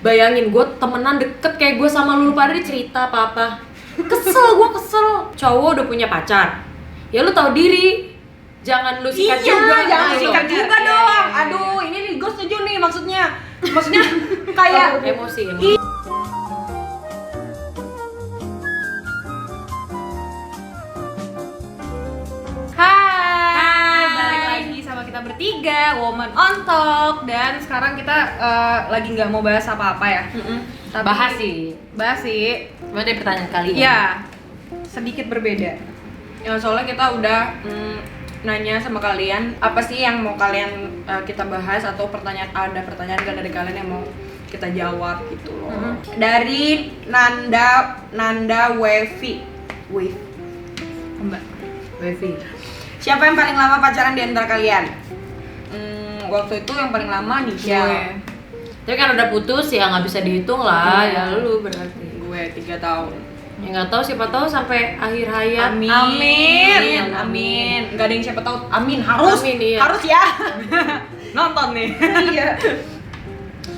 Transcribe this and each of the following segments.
Bayangin gue temenan deket kayak gue sama lu pada cerita apa-apa. Gue kesel. Cowok udah punya pacar, ya lu tahu diri, jangan lu sikat juga. Jangan gitu sikat loh. juga dong. Aduh, ini nih gue setuju nih maksudnya kayak Emosi. Hai, balik lagi sama kita bertiga, Woman on Talk. Dan sekarang kita lagi nggak mau bahas apa-apa ya. Tapi Bahas sih. Cuma dari pertanyaan kali ya, sedikit berbeda. Ya, soalnya kita udah nanya sama kalian apa sih yang mau kalian kita bahas, atau ada pertanyaan kan dari kalian yang mau kita jawab gitu loh. Dari Nanda Wevi. Mbak Wevi. Siapa yang paling lama pacaran di antara kalian? Waktu itu yang paling lama Nisha. Tapi kan udah putus ya nggak bisa dihitung lah. Ya lu berarti. Gue 3 tahun. Ya nggak tahu, siapa tahu sampai akhir hayat. Amin. Gak ada yang siapa tahu. Amin, harus. Amin, iya. Harus ya. Nonton nih. Iya.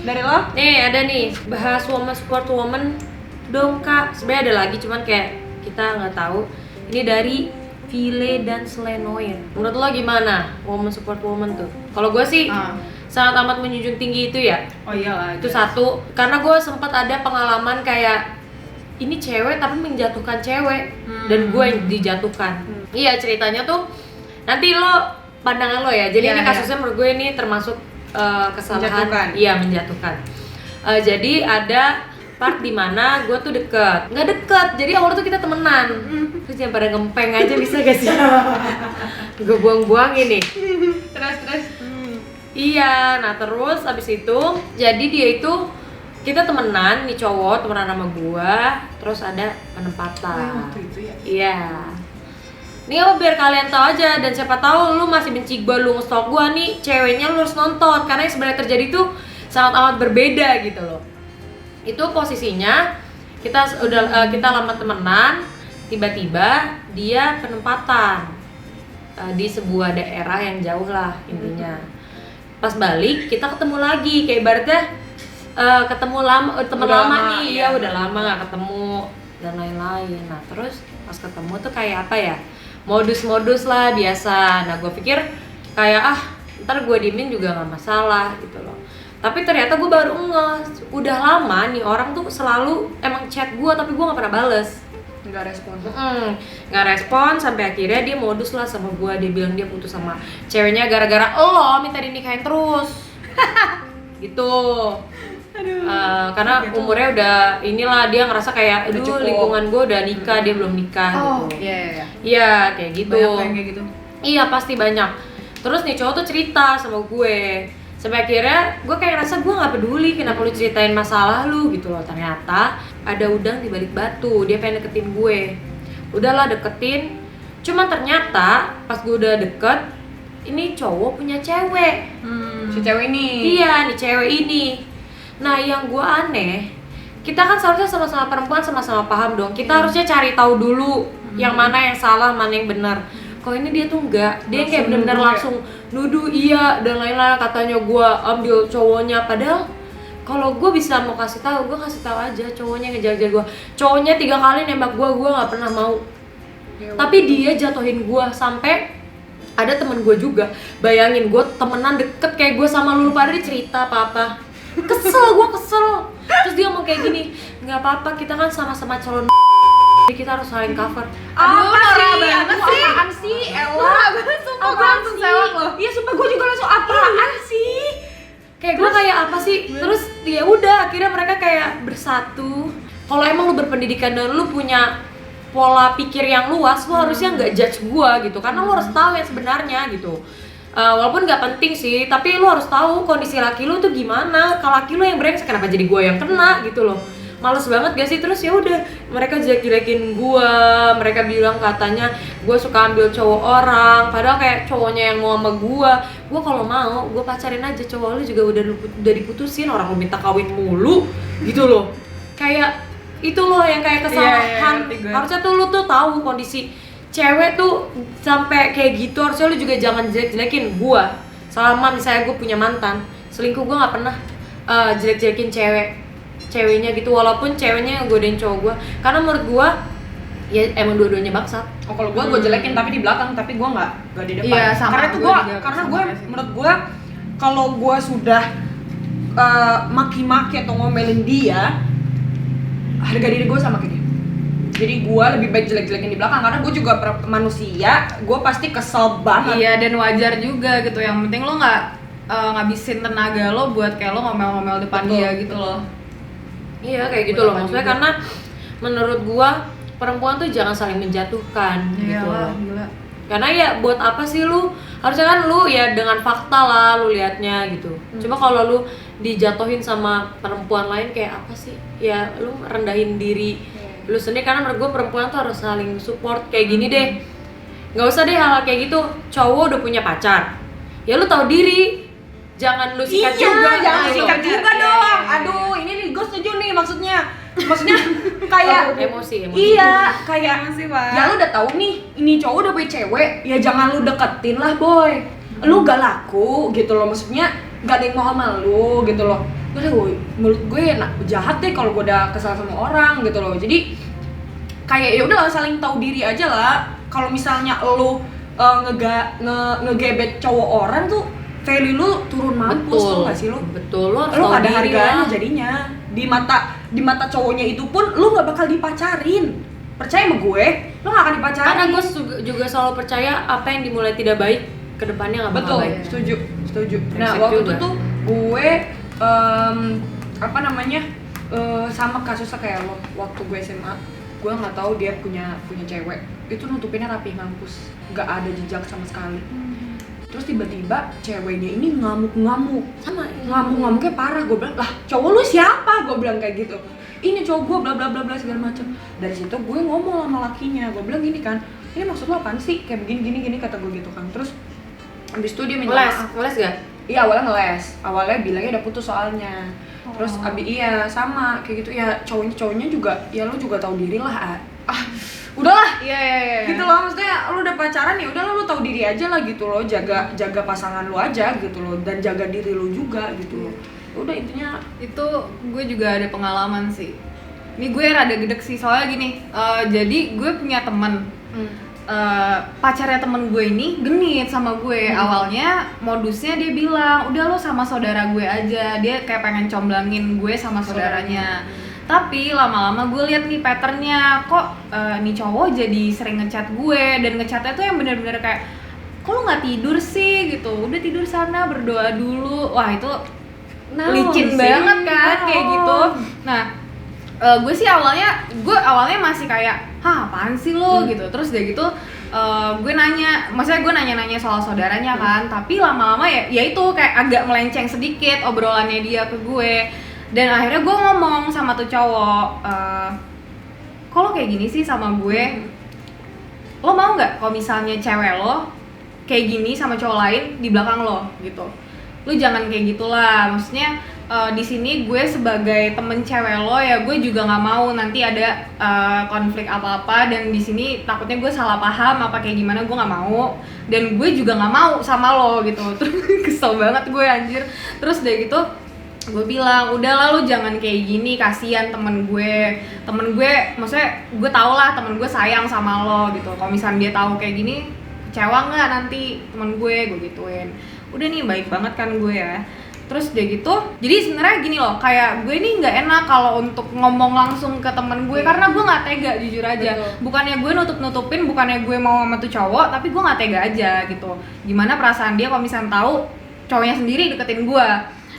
Dari lo? Nih ada nih, bahas woman support woman dong kak. Sebenarnya ada lagi, cuman kayak kita nggak tahu. Ini dari Vile dan Selenoir. Menurut lo gimana woman support woman tuh? Kalau gue sih sangat amat menjunjung tinggi itu ya. Oh iyalah. Itu satu, karena gue sempat ada pengalaman kayak ini cewek tapi menjatuhkan cewek dan gue yang dijatuhkan. Iya, ceritanya tuh nanti lo pandangan lo ya. Jadi ini kasusnya menurut gue ini termasuk kesalahan. Iya, menjatuhkan. Jadi ada part dimana gue tuh nggak deket. Jadi awalnya tuh kita temenan. Terus jangan pada ngempeng aja bisa gak sih? Gue buang-buangin nih. Terus. Iya, nah terus abis itu jadi dia itu kita temenan, nih cowok temenan sama gua, terus ada penempatan. Waktu itu ya? Iya. Ini apa biar kalian tahu aja, dan siapa tahu lu masih benci gua, lu nge-stalk gua nih, ceweknya lu harus nonton karena yang sebenarnya terjadi tuh sangat amat berbeda gitu loh. Itu posisinya kita lama temenan, tiba-tiba dia penempatan di sebuah daerah yang jauh lah intinya. Pas balik kita ketemu lagi, kayak ibaratnya ketemu teman lama nih, ya udah lama nggak ketemu dan lain-lain. Nah terus pas ketemu tuh kayak apa ya, modus-modus lah biasa. Nah gue pikir kayak ntar gue diemin juga nggak masalah gitu loh. Tapi ternyata gue baru udah lama nih orang tuh selalu emang chat gue tapi gue nggak pernah bales. Nggak respon sampai akhirnya dia modus lah sama gue. Dia bilang dia putus sama ceweknya gara-gara lo minta dinikahin terus gitu. Karena umurnya udah inilah, dia ngerasa kayak aduh lingkungan gue udah nikah, dia belum nikah gitu. Iya kayak gitu. Banyak kayak gitu. Iya pasti banyak. Terus nih cowok tuh cerita sama gue, sampai akhirnya gue kayak ngerasa gue nggak peduli kenapa lu ceritain masalah lu gitu loh. Ternyata ada udang di balik batu, dia pengen deketin gue. Udahlah deketin, cuman ternyata pas gue udah deket, ini cowok punya cewek. Si cewek ini. Iya, nih cewek ini. Nah, yang gue aneh, kita kan seharusnya sama-sama perempuan, sama-sama paham dong. Kita harusnya cari tahu dulu yang mana yang salah, mana yang benar. Kok ini dia tuh enggak, dia kayak benar-benar langsung nuduh iya dan lain-lain, katanya gue ambil cowoknya. Padahal kalau gue bisa mau kasih tahu, gue kasih tahu aja. Cowoknya ngejar-ngejar gue, cowoknya 3 kali nembak gue nggak pernah mau. Tapi dia jatuhin gue sampai ada temen gue juga. Bayangin gue temenan deket kayak gue sama lu pada cerita apa-apa. Kesel. Terus dia ngomong kayak gini, nggak apa-apa, kita kan sama-sama calon jadi kita harus saling cover. Aduh, apaan sih? Apaan sih? Iya, sumpah gue juga langsung apaan sih? Kayak gue kayak apa sih? Terus ya udah akhirnya mereka kayak bersatu. Kalau emang lu berpendidikan dan lu punya pola pikir yang luas, lu harusnya nggak judge gue gitu, karena lu harus tahu yang sebenarnya gitu. Walaupun nggak penting sih, tapi lu harus tahu kondisi laki lu tuh gimana. Kalau laki lu yang brengsek, kenapa jadi gue yang kena gitu loh? Males banget gak sih? Terus ya udah mereka jelek-jelekin gue, mereka bilang katanya gue suka ambil cowok orang, padahal kayak cowoknya yang mau sama gue kalau mau gue pacarin aja. Cowok lu juga udah diputusin, orang lu minta kawin mulu gitu loh. Kayak itu loh yang kayak kesalahan. Harusnya tuh lu tuh tahu kondisi cewek tuh sampai kayak gitu. Harusnya lu juga jangan jelek-jelekin gue. Selama misalnya gue punya mantan selingkuh, gue nggak pernah jelek-jelekin cewek. ceweknya gitu, walaupun ceweknya ngegodain cowok gue, karena menurut gue ya emang dua-duanya bangsat. Oh kalau gue jelekin tapi di belakang, tapi gue nggak di depan. Iya, sama Karena itu gue gue, juga karena sama gue kayak sih. menurut gue kalau gue sudah maki-maki atau ngomelin dia, harga diri gue sama kayak dia. Jadi gue lebih baik jelek-jelekin di belakang, karena gue juga manusia, gue pasti kesel banget. Iya, dan wajar juga gitu. Yang penting lo nggak ngabisin tenaga lo buat kayak lo ngomel-ngomel depan Betul, dia gitu loh. Iya kayak gitu loh maksudnya, karena menurut gue perempuan tuh jangan saling menjatuhkan gitu loh. Gila. Karena ya buat apa sih lu, harusnya kan lu ya dengan fakta lah lu liatnya gitu. Cuma kalau lu dijatuhin sama perempuan lain kayak apa sih, ya lu rendahin diri lu sendiri. Karena menurut gue perempuan tuh harus saling support. Kayak gini deh, nggak usah deh hal kayak gitu, cowok udah punya pacar ya lu tahu diri, jangan lu sikat juga. Jangan Nah, sikat itu. juga dong. Aduh, ini nih gue setuju nih maksudnya kayak emosi. iya, kayak Emosi, Pak. ya lu udah tahu nih ini cowok udah punya cewek, ya jangan lu deketin lah boy. Lu gak laku gitu loh, maksudnya gak ada yang mau sama lu gitu loh. Udah woy, menurut gue jahat deh kalau gue udah kesal sama orang gitu loh. Jadi kayak ya udah saling tahu diri aja lah. Kalau misalnya lu ngegebet cowok orang tuh, value lu turun mampus tuh gak sih lu? Betul, lu harus Lu tahu gak ada diri harganya lah. jadinya. Di mata cowoknya itu pun lu gak bakal dipacarin. Percaya sama gue, lu gak akan dipacarin. Karena gue juga selalu percaya apa yang dimulai tidak baik kedepannya nggak bakal betul, baik. setuju. Nah Prinsip waktu juga. itu tuh gue sama kasusnya kayak lo, waktu gue SMA, gue nggak tahu dia punya cewek, itu nutupinnya rapih mampus, nggak ada jejak sama sekali. Terus tiba-tiba ceweknya ini ngamuk-ngamuk, ngamuknya parah. Gue bilang, lah cowok lu siapa? Gue bilang kayak gitu. Ini cowok gue bla bla bla bla segala macam. Dari situ gue ngomong sama lakinya, gue bilang gini kan, ini maksud lo apaan sih? Kayak begini kata gue gitu kan. Terus habis itu dia minta maaf. Les gak? Iya awalnya ngeles, awalnya bilangnya udah putus soalnya. Terus iya sama kayak gitu ya, cowoknya juga ya lu juga tahu diri lah. Udahlah. Iya. Gitu loh, maksudnya lu udah pacaran ya udah lu tahu diri aja lah gitu loh, jaga pasangan lu aja gitu loh, dan jaga diri lu juga gitu loh. Udah intinya Itu gue juga ada pengalaman sih. Ini gue rada gedek sih, soalnya gini, jadi gue punya temen, pacarnya temen gue ini genit sama gue. Awalnya modusnya dia bilang, udah lo sama saudara gue aja. Dia kayak pengen comblangin gue sama saudaranya. Tapi lama-lama gue lihat nih patternnya, kok nih cowok jadi sering ngechat gue, dan ngechatnya tuh yang bener-bener kayak, kok lo nggak tidur sih gitu, udah tidur sana berdoa dulu. Wah itu licin banget kan kayak gitu. Nah gue sih awalnya masih kayak, hah apaan sih lo gitu. Terus udah gitu gue nanya soal saudaranya kan. Tapi lama-lama ya itu kayak agak melenceng sedikit obrolannya dia ke gue. Dan akhirnya gue ngomong sama tuh cowok, kok lo kayak gini sih sama gue? Lo mau nggak kalau misalnya cewek lo kayak gini sama cowok lain di belakang lo gitu? Lu jangan kayak gitulah, maksudnya di sini gue sebagai temen cewek lo ya, gue juga nggak mau nanti ada konflik apa-apa, dan di sini takutnya gue salah paham apa kayak gimana, gue nggak mau, dan gue juga nggak mau sama lo gitu. Terus kesel banget gue anjir. Terus udah gitu gue bilang, udahlah lu jangan kayak gini, kasihan temen gue, maksudnya gue tau lah temen gue sayang sama lo gitu. Kalau misalnya dia tahu kayak gini, kecewa nggak nanti temen gue gituin. Udah nih baik banget kan gue ya. Terus udah gitu, jadi sebenarnya gini loh, kayak gue nih nggak enak kalau untuk ngomong langsung ke temen gue, karena gue nggak tega jujur aja. Betul. Bukannya gue nutupin, bukannya gue mau sama tuh cowok, tapi gue nggak tega aja gitu. Gimana perasaan dia kalau misalnya tahu cowoknya sendiri deketin gue.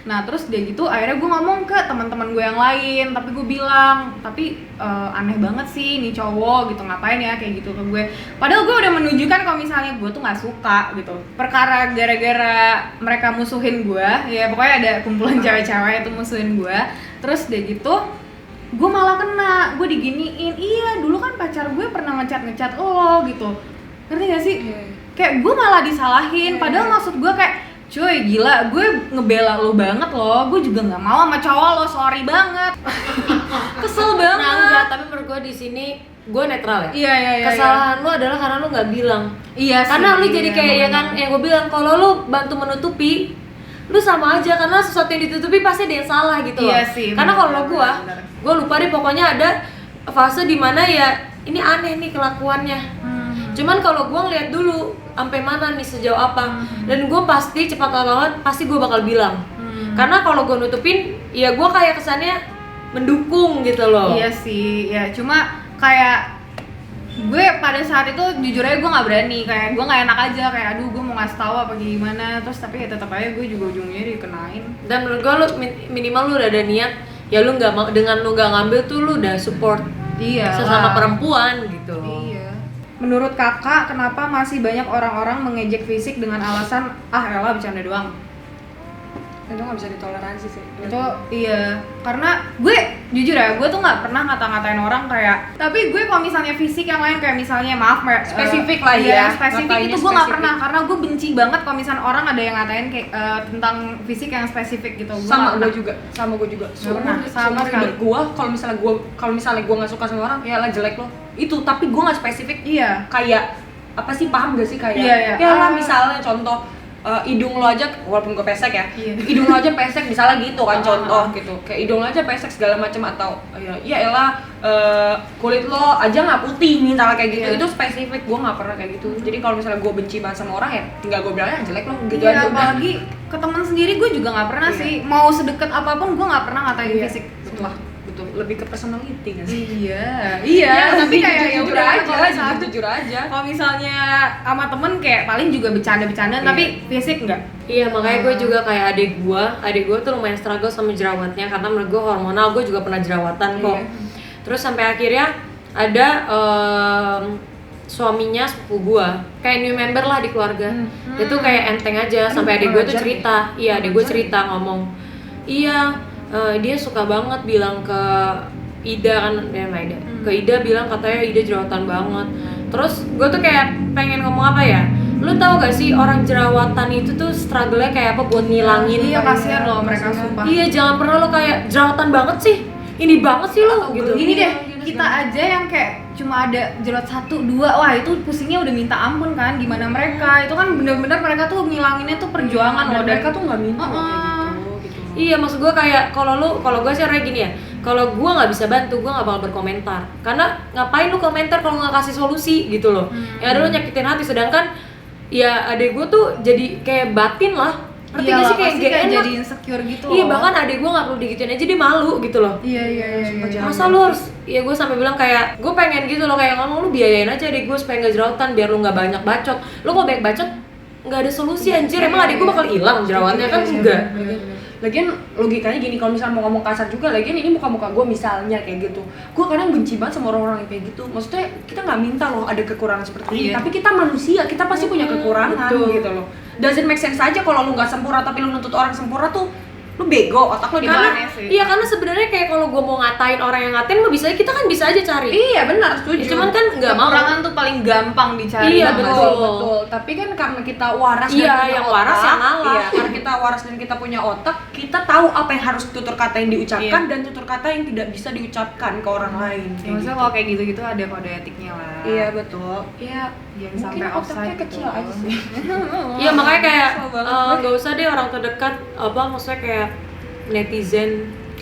Nah terus dia gitu, akhirnya gue ngomong ke teman-teman gue yang lain, tapi gue bilang, tapi aneh banget sih nih cowok gitu, ngapain ya kayak gitu ke gue. Padahal gue udah menunjukkan kalau misalnya gue tuh nggak suka gitu. Perkara gara-gara mereka musuhin gue, ya pokoknya ada kumpulan cewek-cewek itu musuhin gue. Terus dia gitu, gue malah kena, gue diginiin. Iya dulu kan pacar gue pernah ngecat lo gitu, ngerti gak sih? Kayak gue malah disalahin, padahal maksud gue kayak, cuy gila, gue ngebela lo banget loh, gue juga nggak mau sama cowok lo, sorry banget. Kesel banget. Nah enggak, tapi menurut gue di sini gue netral ya. Iya. Kesalahan lu adalah karena lu nggak bilang. Iya sih. Karena lu jadi kayak iya, ya kan, yang gue bilang, kalau lu bantu menutupi, lu sama aja, karena sesuatu yang ditutupi pasti ada yang salah gitu loh. Iya sih, Karena bener, kalau gua lupa deh, pokoknya ada fase dimana ya ini aneh nih kelakuannya. Cuman kalau gua ngeliat dulu sampai mana nih, sejauh apa, dan gua pasti cepat atau lambat pasti gua bakal bilang. Karena kalau gua nutupin, ya gua kayak kesannya mendukung gitu loh. Iya sih, ya cuma kayak gue pada saat itu jujur aja gue nggak berani, kayak gue nggak enak aja, kayak aduh gue mau ngasih tahu apa gimana, terus tapi ya tetap aja gue juga ujungnya dikenain. Dan menurut gue lu minimal lu udah ada niat, ya lu nggak mau, dengan lu nggak ngambil tuh lu udah support Iya sesama lah. perempuan gitu. Iya. Menurut kakak, kenapa masih banyak orang-orang mengejek fisik dengan alasan elah bercanda doang? Itu nggak bisa ditoleransi sih. Itu iya, karena gue jujur ya, gue tuh nggak pernah ngata-ngatain orang kayak, tapi gue kalau misalnya fisik yang lain kayak misalnya maaf Spesifik lah iya, ya, spesifik ngatainnya itu gue nggak spesifik. pernah, karena gue benci banget kalau misalnya orang ada yang ngatain kayak tentang fisik yang spesifik gitu. Gua Sama nggak gue pernah. juga, sama gue juga. pernah, sama sekali. Gue kalau misalnya gue nggak suka sama orang, ya lah jelek lo. Itu, tapi gue nggak spesifik. Iya. Kayak apa sih, paham gak sih kayak? Iya, iya. Ya lah misalnya contoh hidung lo aja, walaupun gue pesek ya, Iya. hidung lo aja pesek misalnya gitu kan, contoh gitu, kayak hidung lo aja pesek segala macam, atau ya elah kulit lo aja nggak putih misalnya kayak gitu. Iya. Itu spesifik, gue nggak pernah kayak gitu. Jadi kalau misalnya gue benci banget sama orang, ya tinggal gue bilangnya jelek lo gitu Iya, aja udah. apalagi ke teman sendiri gue juga nggak pernah Iya. sih, mau sedekat apapun gue nggak pernah ngatain Iya, fisik. betul, betul, lebih ke personality nggak sih? Iya, Ya, tapi kayak ya jujur udah aja, kalau misalnya- jujur aja. Kalau misalnya sama temen kayak paling juga bercanda-bercandaan, Iya. tapi fisik enggak. Iya, makanya gue juga kayak adik gue tuh lumayan struggle sama jerawatnya, karena menurut gue hormonal, gue juga pernah jerawatan kok. Iya. Terus sampai akhirnya ada suaminya sepupu gue, kayak new member lah di keluarga. Dia tuh kayak enteng aja, sampai adik gue tuh wajar cerita, iya adik gue cerita ngomong, iya dia suka banget bilang ke Ida kan, Ida, ke Ida bilang katanya Ida jerawatan banget. Terus gue tuh kayak pengen ngomong apa ya, lu tahu gak sih orang jerawatan itu tuh struggle-nya kayak apa buat ngilangin. Iya, kasihan loh mereka, sumpah. Iya, jangan pernah lo kayak jerawatan banget sih, ini banget sih lo gitu. Gini deh, kita aja yang kayak cuma ada jerawat 1, 2, wah itu pusingnya udah minta ampun kan. Gimana mereka, itu kan bener-bener mereka tuh ngilanginnya tuh perjuangan loh. Dan mereka tuh nggak minta loh kayak Heeh. gitu. Iya, maksud gue kayak kalau gue sih orangnya gini ya, kalau gue nggak bisa bantu, gue nggak bakal berkomentar. Karena ngapain lu komentar kalau nggak kasih solusi gitu loh. Yang ada lu nyakitin hati, sedangkan ya adek gue tuh jadi kayak batin lah. Ngerti Iya gak lah, sih, kayak pasti gak kayak enak. jadi insecure gitu Iya, loh. bahkan adek gue nggak perlu digituin aja dia malu gitu loh. Iya. Masa lu harus, ya gue sampai bilang kayak gue pengen gitu loh, kayak ngomong lu biayain aja adek gue supaya nggak jerawatan, biar lu nggak banyak bacot. Lu kalau banyak bacot nggak ada solusi anjir, emang adek gue bakal hilang jerawatnya kan? Enggak. Lagian logikanya gini, kalau misalnya mau ngomong kasar juga, lagian ini muka-muka gue misalnya kayak gitu, gue kadang benci banget sama orang-orang yang kayak gitu. Maksudnya kita nggak minta loh ada kekurangan seperti ini, Iya. tapi kita manusia, kita pasti punya kekurangan gitu loh. Doesn't make sense aja kalau lu nggak sempurna tapi lu nuntut orang sempurna tuh lu bego, otak lu di Karena mana? sih. iya, karena sebenarnya kayak kalau gue mau ngatain orang yang ngatain mah bisa, kita kan bisa aja cari. Iya benar, setuju. Ya, cuman kan nggak mau. Kekurangan tuh paling gampang dicari. Iya, sama betul. Betul. Tapi kan karena kita waras Iya, dan punya yang otak, waras yang ngalah. Iya, karena kita waras dan kita punya otak, kita tahu apa yang harus tutur kata yang diucapkan dan tutur kata yang tidak bisa diucapkan ke orang lain. Ya, maksudnya kalau kayak gitu-gitu ada kode etiknya lah. Iya betul. Iya, Jangan mungkin sampai otaknya offside kecil gitu. aja sih. Iya, makanya kayak Kesel banget. nggak usah deh orang terdekat, apa maksudnya kayak netizen.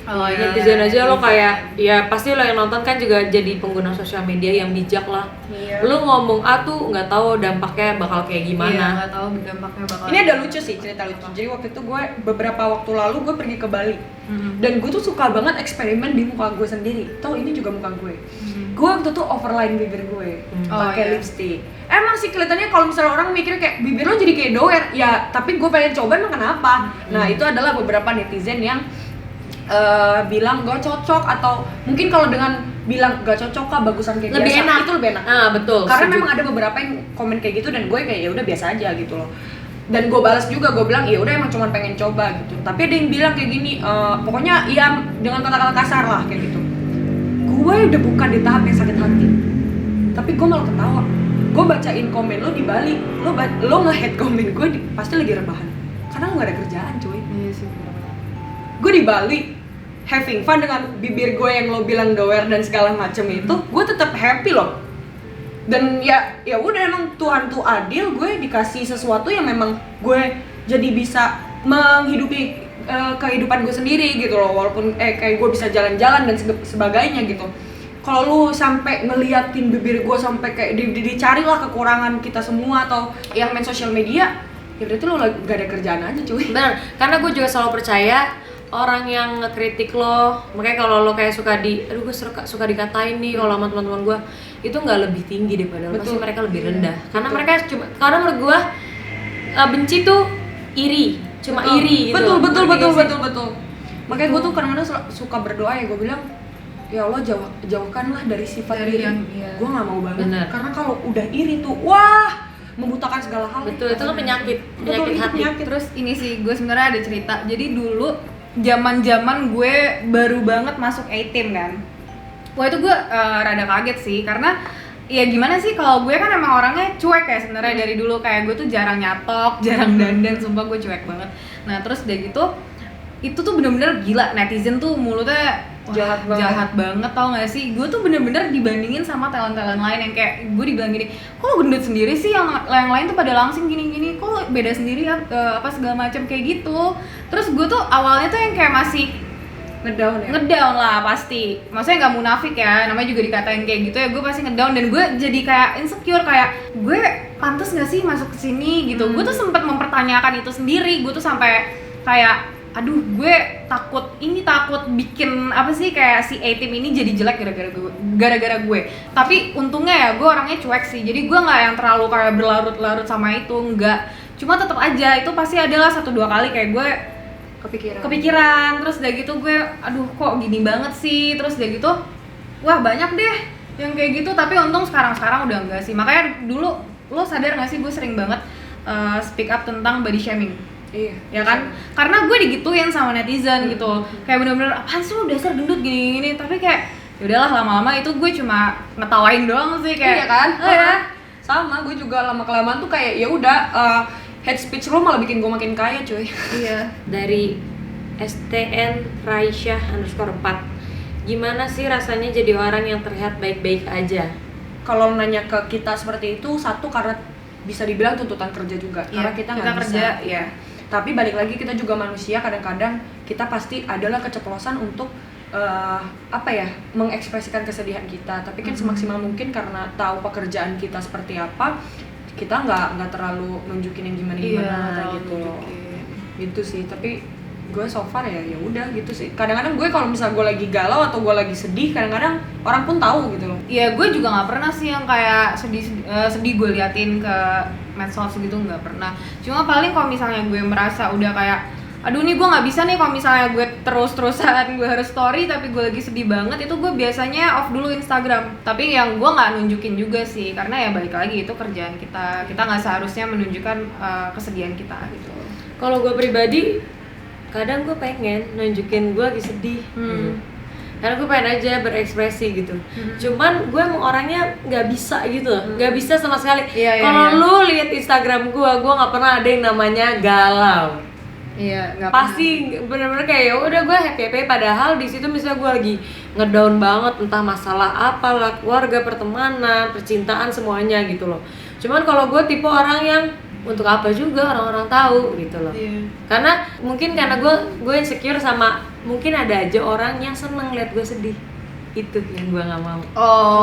Oh, iya, Netizen iya, aja iya. lo kayak, ya pasti lo yang nonton kan juga jadi pengguna sosial media yang bijak lah. Iya. Lo ngomong A tuh nggak tahu dampaknya bakal kayak Iya, gimana. nggak tahu dampaknya bakal. Ini ada lucu sih, cerita lucu. Jadi waktu itu gue beberapa waktu lalu gue pergi ke Bali. Mhm. Dan gue tuh suka banget eksperimen di muka gue sendiri. Tahu ini juga muka gue. Gue waktu itu overline bibir gue Oh, pakai iya. lipstick. Emang sih kelihatannya kalau misalnya orang mikir kayak bibir lo jadi kayak doer, ya tapi gue pengen coba emang kenapa? Nah itu adalah beberapa netizen yang bilang gak cocok, atau mungkin kalau dengan bilang gak cocok kah bagusan kayak Lebih biasa, enak. itu lebih enak. Ah, betul. Karena setuju. memang ada beberapa yang komen kayak gitu dan gue kayak ya udah biasa aja gitu loh. Dan gue balas juga, gue bilang ya udah emang cuma pengen coba gitu. Tapi ada yang bilang kayak gini, pokoknya ya dengan kata-kata kasar lah kayak gitu. Gue udah bukan di tahap yang sakit hati, tapi gue malah ketawa. Gue bacain komen lo di Bali, lo nge-hate komen gue pasti lagi rebahan, karena lo gak ada kerjaan cuy. Iya sih. bener-bener. Gue di Bali having fun dengan bibir gue yang lo bilang doer dan segala macem itu, gue tetap happy loh. Dan ya udah, emang Tuhan tuh adil, gue dikasih sesuatu yang memang gue jadi bisa menghidupi kehidupan gue sendiri gitu loh, walaupun kayak gue bisa jalan-jalan dan sebagainya gitu. Kalau lu sampai ngeliatin bibir gue sampai kayak dicarilah kekurangan kita semua atau yang main sosial media, ya berarti lu gak ada kerjaan aja cuy. Benar, karena gue juga selalu percaya orang yang ngekritik lo, makanya kalau lo kayak gue suka dikatain nih kalau sama teman-teman gue, itu nggak lebih tinggi daripada lo, pasti mereka lebih rendah. Karena mereka karena menurut gue benci tuh iri, cuma iri gitu. Betul. Makanya gue tuh kadang-kadang suka berdoa ya, gue bilang ya Allah jauhkanlah dari sifat iri. Gue nggak mau banget. Bener. Karena kalau udah iri tuh, wah, membutakan segala hal. Betul, itu kan penyakit hati. Terus ini sih, gue sebenarnya ada cerita. Jadi dulu zaman gue baru banget masuk A-team kan. Wah itu gue rada kaget sih, karena ya gimana sih, kalau gue kan emang orangnya cuek ya sebenarnya dari dulu, kayak gue tuh jarang nyatok, jarang dandan, sumpah gue cuek banget. Nah terus udah gitu, itu tuh bener-bener gila, netizen tuh mulutnya jahat banget tau gak sih. Gue tuh bener-bener dibandingin sama talent-talent lain yang kayak gue dibilang gini, kok lo gendut sendiri sih, yang lain tuh pada langsing gini-gini, kok lo beda sendiri ya, apa segala macam kayak gitu. Terus gue tuh awalnya tuh yang kayak masih ngedown lah pasti, maksudnya nggak munafik ya, namanya juga dikatain kayak gitu ya, gue pasti ngedown dan gue jadi kayak insecure, kayak gue pantas nggak sih masuk ke sini gitu. Gue tuh sempat mempertanyakan itu sendiri, gue tuh sampai kayak aduh gue takut bikin apa sih, kayak si A-team ini jadi jelek gara-gara gue. Tapi untungnya ya gue orangnya cuek sih, jadi gue nggak yang terlalu kayak berlarut-larut sama itu, enggak. Cuma tetap aja itu pasti adalah 1-2 kali kayak gue kepikiran, terus udah gitu gue aduh kok gini banget sih, terus udah gitu wah banyak deh yang kayak gitu. Tapi untung sekarang udah enggak sih. Makanya dulu lo sadar nggak sih, gue sering banget speak up tentang body shaming. Iya, ya kan? Karena gue digituin sama netizen gitu. Kayak bener-bener apaan sih lo dasar gendut gini-gini. Tapi kayak yaudahlah, lama-lama itu gue cuma ngetawain doang sih kayak. Iya kan? Ya. Sama, gue juga lama-kelamaan tuh kayak ya udah head speech lo malah bikin gue makin kaya cuy. Iya. Dari STN Raisyah_4, gimana sih rasanya jadi orang yang terlihat baik-baik aja? Kalau nanya ke kita seperti itu, satu karena bisa dibilang tuntutan kerja juga, karena kita nggak kerja, bisa. Ya. Tapi balik lagi kita juga manusia, kadang-kadang kita pasti adalah keceplosan untuk mengekspresikan kesedihan kita. Tapi kan semaksimal mungkin karena tahu pekerjaan kita seperti apa, kita nggak terlalu nunjukin yang gimana kayak gitu loh. Gitu sih. Tapi gue so far ya udah gitu sih. Kadang-kadang gue kalau misal gue lagi galau atau gue lagi sedih, kadang-kadang orang pun tahu gitu loh. Iya, gue juga nggak pernah sih yang kayak sedih gue liatin ke medsos gitu, nggak pernah. Cuma paling kalau misalnya gue merasa udah kayak aduh nih gue nggak bisa nih kalau misalnya gue terus-terusan gue harus story tapi gue lagi sedih banget, itu gue biasanya off dulu Instagram. Tapi yang gue nggak nunjukin juga sih, karena ya balik lagi itu kerjaan kita nggak seharusnya menunjukkan kesedihan kita gitu. Kalau gue pribadi kadang gue pengen nunjukin gue lagi sedih, karena gue pengen aja berekspresi gitu. Cuman gue emang orangnya nggak bisa gitu, nggak bisa sama sekali. Kalau lu lihat Instagram gue nggak pernah ada yang namanya galau. Iya, nggak pasti bener-bener kayak ya udah gue happy padahal di situ misalnya gue lagi ngedown banget, entah masalah apa lah, keluarga, pertemanan, percintaan, semuanya gitu loh. Cuman kalau gue tipe orang yang untuk apa juga orang-orang tahu gitu loh. Karena gue insecure sama mungkin ada aja orang yang seneng lihat gue sedih. Itu yang gue nggak mau.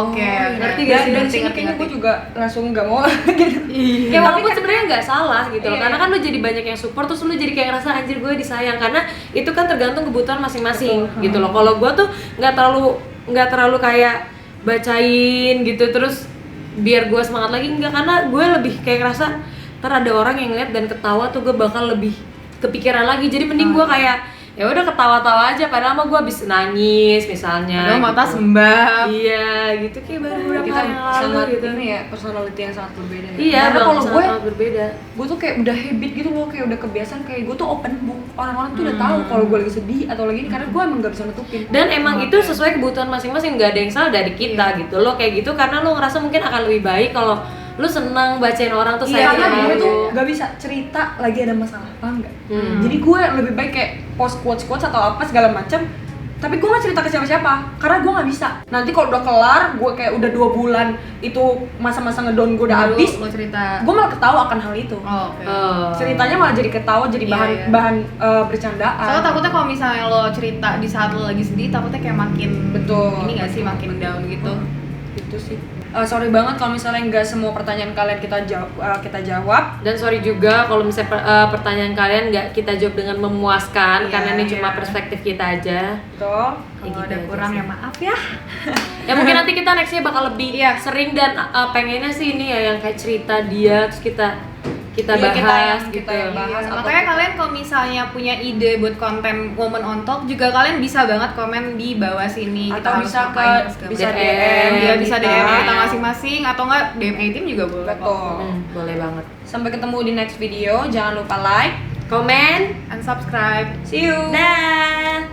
Oke. Ngerti gak sih? Dan sini kayaknya gue juga langsung nggak mau gitu. Ya walaupun sebenarnya nggak salah gitu loh, karena kan lu jadi banyak yang support, terus lu jadi kayak ngerasa anjir gue disayang, karena itu kan tergantung kebutuhan masing-masing gitu loh. Kalau gue tuh nggak terlalu kayak bacain gitu terus biar gue semangat lagi, enggak, karena gue lebih kayak ngerasa ntar ada orang yang lihat dan ketawa tuh gue bakal lebih kepikiran lagi. Jadi mending gue kayak ya udah ketawa-tawa aja, padahal mah gue habis nangis misalnya. Padahal mata sembab. Iya, gitu kayak baru beberapa hari yang lalu gitu. Ini ya personality yang sangat berbeda ya. Iya, karena kalau gue berbeda. Gue tuh kayak udah habit gitu loh, kayak udah kebiasaan, kayak gue tuh open book. Orang-orang tuh udah tahu kalau gue lagi sedih atau lagi ini, karena gue emang gak bisa nutupin. Dan emang itu sesuai kebutuhan masing-masing, nggak ada yang salah dari kita gitu loh, kayak gitu, karena lo ngerasa mungkin akan lebih baik kalau lu seneng bacain orang tuh sayang. Karena gue tuh gak bisa cerita lagi ada masalah, paham gak? Jadi gue lebih baik kayak post quotes atau apa segala macam, Tapi gue gak cerita ke siapa-siapa karena gue gak bisa. Nanti kalau udah kelar, gue kayak udah 2 bulan itu masa-masa ngedown gue udah Baru habis, lo cerita. gue malah ketawa akan hal itu. Oh, oke. Ceritanya malah jadi ketawa, jadi Iya, bahan iya. bahan bercandaan. Soalnya takutnya kalau misalnya lo cerita di saat lo lagi sedih, takutnya kayak makin Betul. ini gak sih, makin down gitu. Itu sih. Sorry banget kalau misalnya nggak semua pertanyaan kalian kita jawab. Dan sorry juga kalau misalnya pertanyaan kalian nggak kita jawab dengan memuaskan, Iya, karena ini cuma iya. perspektif kita aja. Tuh. Kalau gitu ada aja kurang sih. ya maaf ya. Ya mungkin nanti kita nextnya bakal lebih Iya. sering dan pengennya sih ini ya yang kayak cerita dia terus kita Iya, bahas kita gitu. yang bahas. Iya, makanya kalian kalau misalnya punya ide buat konten Woman on Talk juga kalian bisa banget komen di bawah sini. Atau harus bisa ngapain, segala bisa macam. DM, Iya, bisa kita. DM kita masing-masing atau enggak DM A-Team juga boleh. kok. Betul. Boleh banget. Sampai ketemu di next video. Jangan lupa like, Komen, And subscribe. see you. dah.